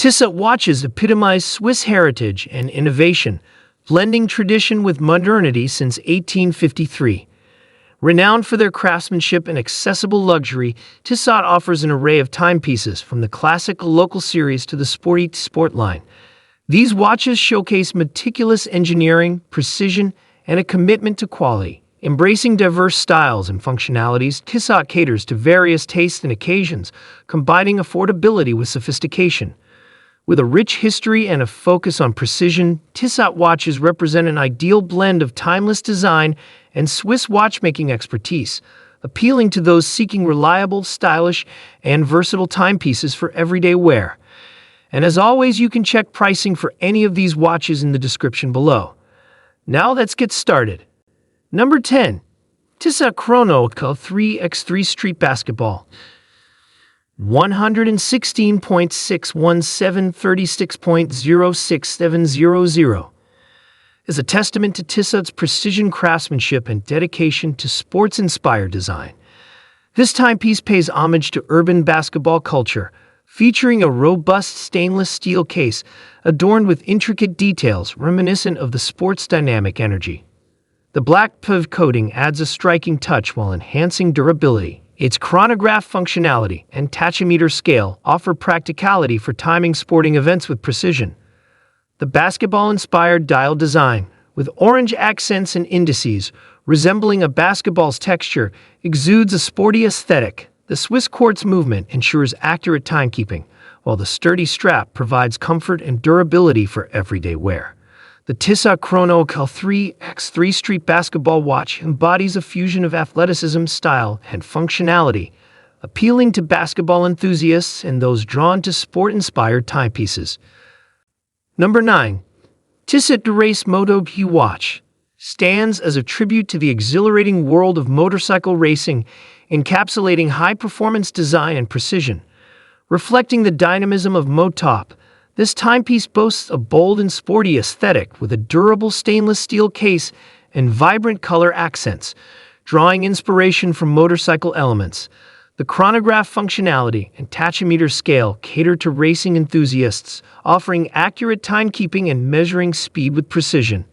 Tissot Watches epitomize Swiss heritage and innovation, blending tradition with modernity since 1853. Renowned for their craftsmanship and accessible luxury, Tissot offers an array of timepieces from the classic local series to the sporty sport line. These watches showcase meticulous engineering, precision, and a commitment to quality. Embracing diverse styles and functionalities, Tissot caters to various tastes and occasions, combining affordability with sophistication. With a rich history and a focus on precision, Tissot watches represent an ideal blend of timeless design and Swiss watchmaking expertise, appealing to those seeking reliable, stylish, and versatile timepieces for everyday wear. And as always, you can check pricing for any of these watches in the description below. Now let's get started. Number 10. Tissot Chrono 3x3 Street Basketball. 116.61736.06700 is a testament to Tissot's precision craftsmanship and dedication to sports-inspired design. This timepiece pays homage to urban basketball culture, featuring a robust stainless steel case adorned with intricate details reminiscent of the sport's dynamic energy. The black PEV coating adds a striking touch while enhancing durability. Its chronograph functionality and tachymeter scale offer practicality for timing sporting events with precision. The basketball-inspired dial design, with orange accents and indices resembling a basketball's texture, exudes a sporty aesthetic. The Swiss quartz movement ensures accurate timekeeping, while the sturdy strap provides comfort and durability for everyday wear. The Tissot Chrono 3x3 Street Basketball watch embodies a fusion of athleticism, style, and functionality, appealing to basketball enthusiasts and those drawn to sport-inspired timepieces. Number 9. Tissot Tourelles Moto watch stands as a tribute to the exhilarating world of motorcycle racing, encapsulating high-performance design and precision. Reflecting the dynamism of moto, this timepiece boasts a bold and sporty aesthetic with a durable stainless steel case and vibrant color accents, drawing inspiration from motorcycle elements. The chronograph functionality and tachymeter scale cater to racing enthusiasts, offering accurate timekeeping and measuring speed with precision.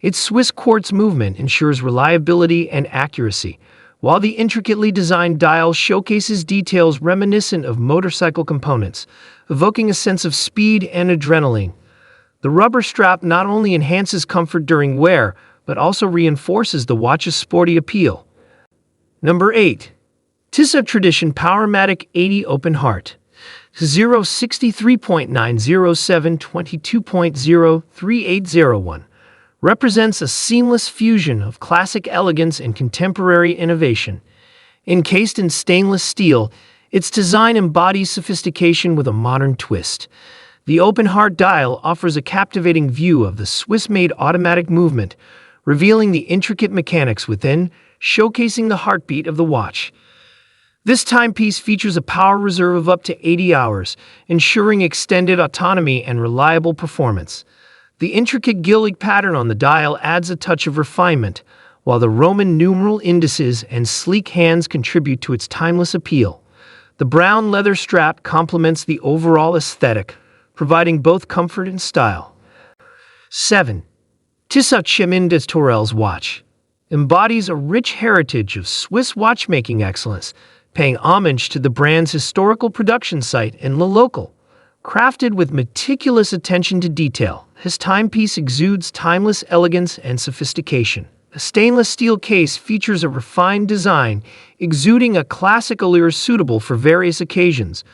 Its Swiss quartz movement ensures reliability and accuracy, while the intricately designed dial showcases details reminiscent of motorcycle components, evoking a sense of speed and adrenaline. The rubber strap not only enhances comfort during wear, but also reinforces the watch's sporty appeal. Number 8. Tissot Tradition Powermatic 80 Open Heart. 063.90722.03801 represents a seamless fusion of classic elegance and contemporary innovation. Encased in stainless steel, its design embodies sophistication with a modern twist. The open heart dial offers a captivating view of the Swiss-made automatic movement, revealing the intricate mechanics within, showcasing the heartbeat of the watch. This timepiece features a power reserve of up to 80 hours, ensuring extended autonomy and reliable performance. The intricate gilded pattern on the dial adds a touch of refinement, while the Roman numeral indices and sleek hands contribute to its timeless appeal. The brown leather strap complements the overall aesthetic, providing both comfort and style. 7. Tissot Chemin des Tourelles watch embodies a rich heritage of Swiss watchmaking excellence, paying homage to the brand's historical production site in Le Local. Crafted with meticulous attention to detail, his timepiece exudes timeless elegance and sophistication. The stainless steel case features a refined design, exuding a classic allure suitable for various occasions.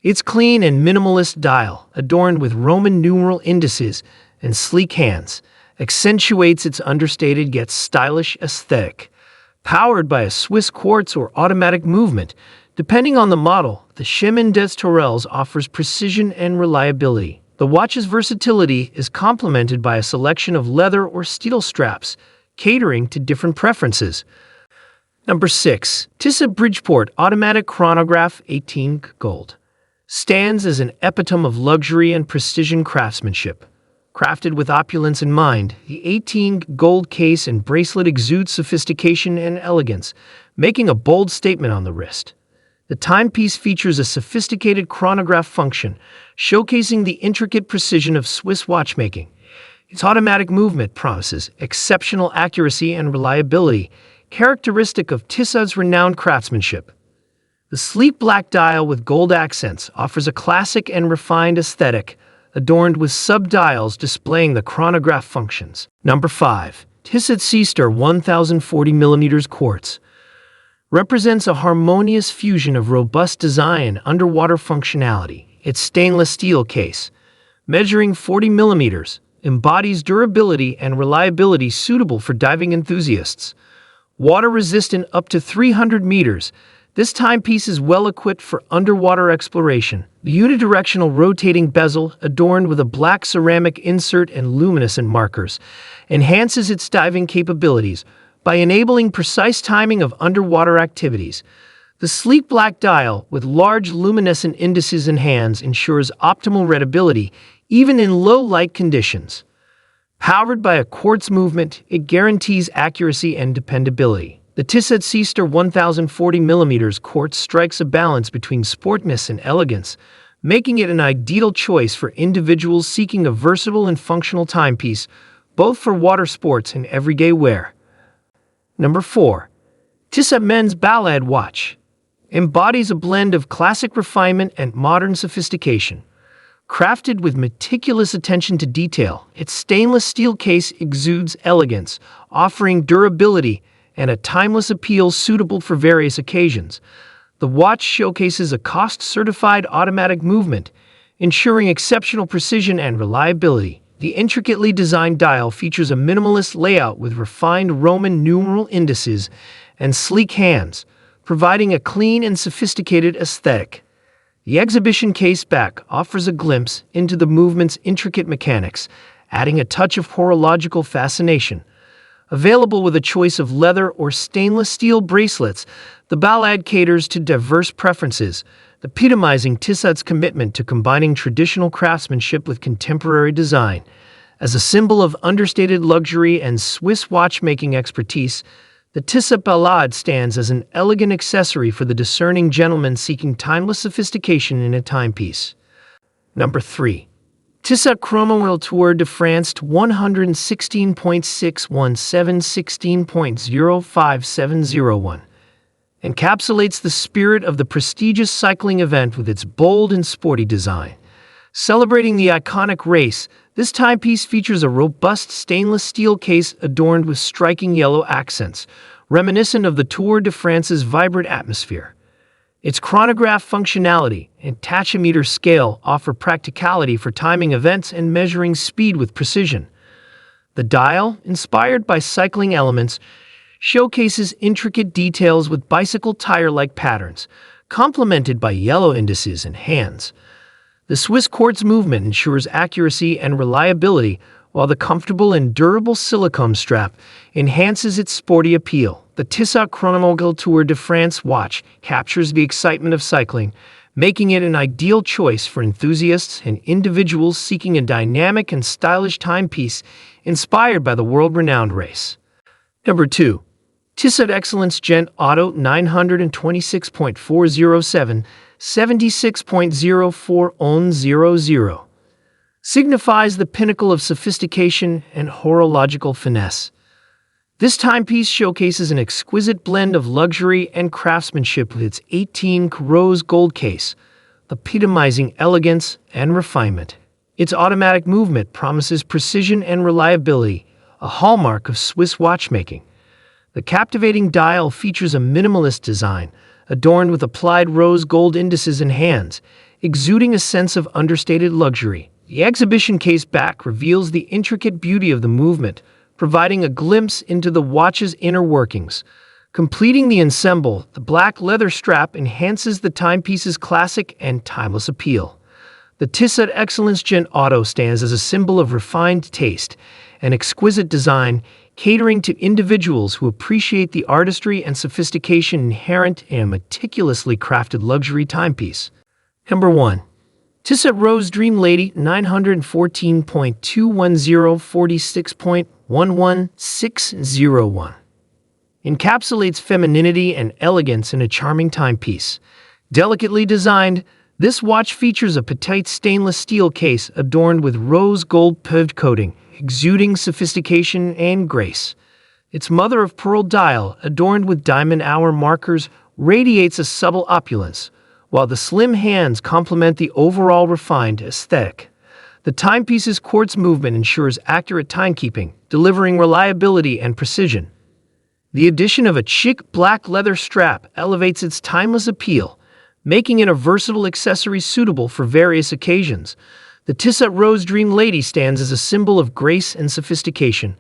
Its clean and minimalist dial, adorned with Roman numeral indices and sleek hands, accentuates its understated yet stylish aesthetic. Powered by a Swiss quartz or automatic movement, depending on the model, the chemin des tourelles offers precision and reliability. The watch's versatility is complemented by a selection of leather or steel straps, catering to different preferences. Number 6. Tissot Bridgeport Automatic Chronograph 18 Gold stands as an epitome of luxury and precision craftsmanship. Crafted with opulence in mind, the 18 gold case and bracelet exude sophistication and elegance, making a bold statement on the wrist. The timepiece features a sophisticated chronograph function, showcasing the intricate precision of Swiss watchmaking. Its automatic movement promises exceptional accuracy and reliability, characteristic of Tissot's renowned craftsmanship. The sleek black dial with gold accents offers a classic and refined aesthetic, adorned with sub-dials displaying the chronograph functions. Number 5. Tissot seastar 1040mm quartz represents a harmonious fusion of robust design and underwater functionality. Its stainless steel case, measuring 40mm, embodies durability and reliability suitable for diving enthusiasts. Water-resistant up to 300 meters, this timepiece is well-equipped for underwater exploration. The unidirectional rotating bezel, adorned with a black ceramic insert and luminescent markers, enhances its diving capabilities by enabling precise timing of underwater activities. The sleek black dial, with large luminescent indices and hands, ensures optimal readability even in low-light conditions. Powered by a quartz movement, it guarantees accuracy and dependability. The Tissot seastar 1040mm quartz strikes a balance between sportiness and elegance, making it an ideal choice for individuals seeking a versatile and functional timepiece, both for water sports and everyday wear. Number 4. Tissot men's ballade watch embodies a blend of classic refinement and modern sophistication. Crafted with meticulous attention to detail, its stainless steel case exudes elegance, offering durability and a timeless appeal suitable for various occasions. The watch showcases a cost-certified automatic movement, ensuring exceptional precision and reliability. The intricately designed dial features a minimalist layout with refined Roman numeral indices and sleek hands, providing a clean and sophisticated aesthetic. The exhibition case back offers a glimpse into the movement's intricate mechanics, adding a touch of horological fascination. Available with a choice of leather or stainless steel bracelets, the ballade caters to diverse preferences, epitomizing Tissot's commitment to combining traditional craftsmanship with contemporary design. As a symbol of understated luxury and Swiss watchmaking expertise, the Tissot ballade stands as an elegant accessory for the discerning gentleman seeking timeless sophistication in a timepiece. Number 3. Tissot chrono Tour de France 116.61716.05701 encapsulates the spirit of the prestigious cycling event with its bold and sporty design. Celebrating the iconic race, this timepiece features a robust stainless steel case adorned with striking yellow accents, reminiscent of the Tour de France's vibrant atmosphere. Its chronograph functionality and tachymeter scale offer practicality for timing events and measuring speed with precision. The dial, inspired by cycling elements, showcases intricate details with bicycle tire-like patterns, complemented by yellow indices and hands. The Swiss quartz movement ensures accuracy and reliability, while the comfortable and durable silicone strap enhances its sporty appeal. The Tissot chrono Tour de France watch captures the excitement of cycling, making it an ideal choice for enthusiasts and individuals seeking a dynamic and stylish timepiece inspired by the world-renowned race. Number 2. Tissot Excellence Gent Auto 926.407 76.0400 signifies the pinnacle of sophistication and horological finesse. This timepiece showcases an exquisite blend of luxury and craftsmanship with its 18 rose gold case, epitomizing elegance and refinement. Its automatic movement promises precision and reliability, a hallmark of Swiss watchmaking. The captivating dial features a minimalist design, adorned with applied rose gold indices and hands, exuding a sense of understated luxury. The exhibition case back reveals the intricate beauty of the movement, providing a glimpse into the watch's inner workings. Completing the ensemble, the black leather strap enhances the timepiece's classic and timeless appeal. The Tissot Excellence Gent Auto stands as a symbol of refined taste and exquisite design, catering to individuals who appreciate the artistry and sophistication inherent in a meticulously crafted luxury timepiece. Number 1. Tissot Rose Dream Lady 914.21046.11601 encapsulates femininity and elegance in a charming timepiece. Delicately designed, This watch features a petite stainless steel case adorned with rose gold paved coating, exuding sophistication and grace. Its mother-of-pearl dial, adorned with diamond hour markers, radiates a subtle opulence, while the slim hands complement the overall refined aesthetic. The timepiece's quartz movement ensures accurate timekeeping, delivering reliability and precision. The addition of a chic black leather strap elevates its timeless appeal, making it a versatile accessory suitable for various occasions. The Tissot Rose Dream Lady stands as a symbol of grace and sophistication,